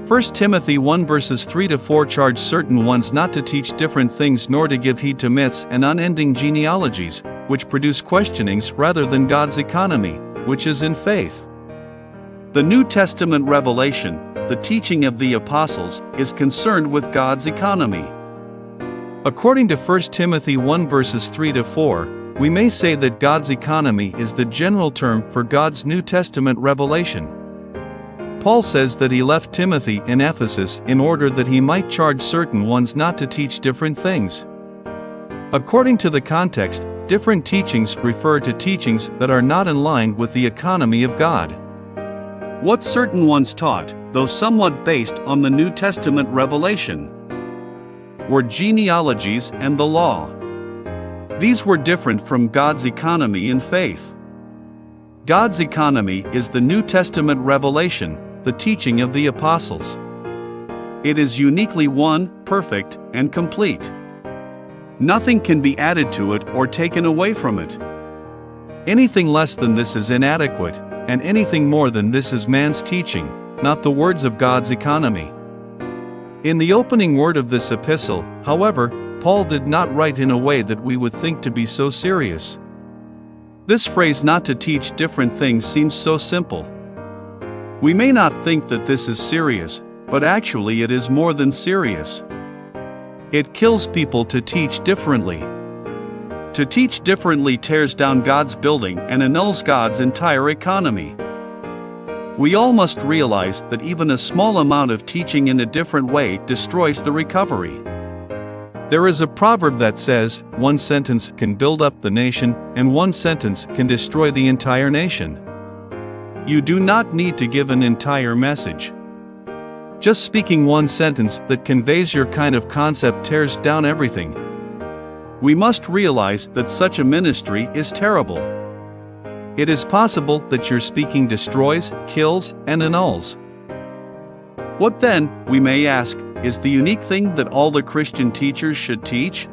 1 Timothy 1 verses 3-4 charge certain ones not to teach different things nor to give heed to myths and unending genealogies, which produce questionings rather than God's economy, which is in faith. The New Testament revelation, the teaching of the apostles, is concerned with God's economy. According to 1 Timothy 1 verses 3-4, we may say that God's economy is the general term for God's New Testament revelation. Paul says that he left Timothy in Ephesus in order that he might charge certain ones not to teach different things. According to the context, different teachings refer to teachings that are not in line with the economy of God. What certain ones taught, though somewhat based on the New Testament revelation, were genealogies and the law. These were different from God's economy in faith. God's economy is the New Testament revelation, the teaching of the apostles. It is uniquely one, perfect, and complete. Nothing can be added to it or taken away from it. Anything less than this is inadequate, and anything more than this is man's teaching, not the words of God's economy. In the opening word of this epistle, however, Paul did not write in a way that we would think to be so serious. This phrase "not to teach different things" seems so simple. We may not think that this is serious, but actually it is more than serious. It kills people to teach differently. To teach differently tears down God's building and annuls God's entire economy. We all must realize that even a small amount of teaching in a different way destroys the recovery. There is a proverb that says, one sentence can build up the nation, and one sentence can destroy the entire nation. You do not need to give an entire message. Just speaking one sentence that conveys your kind of concept tears down everything. We must realize that such a ministry is terrible. It is possible that your speaking destroys, kills, and annuls. What then, we may ask, is the unique thing that all the Christian teachers should teach?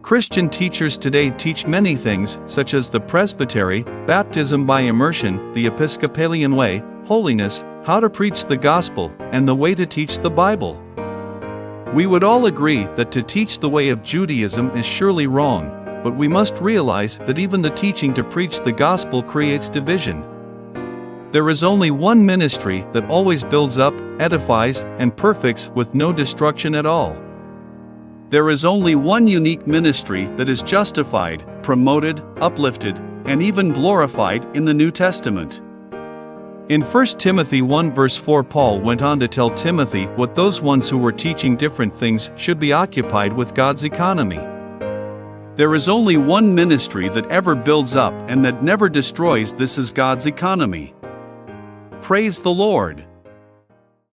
Christian teachers today teach many things, such as the presbytery, baptism by immersion, the Episcopalian way, holiness, how to preach the gospel, and the way to teach the Bible. We would all agree that to teach the way of Judaism is surely wrong, but we must realize that even the teaching to preach the gospel creates division. There is only one ministry that always builds up, edifies, and perfects with no destruction at all. There is only one unique ministry that is justified, promoted, uplifted, and even glorified in the New Testament. In 1 Timothy 1 verse 4, Paul went on to tell Timothy what those ones who were teaching different things should be occupied with God's economy. There is only one ministry that ever builds up and that never destroys. This is God's economy. Praise the Lord.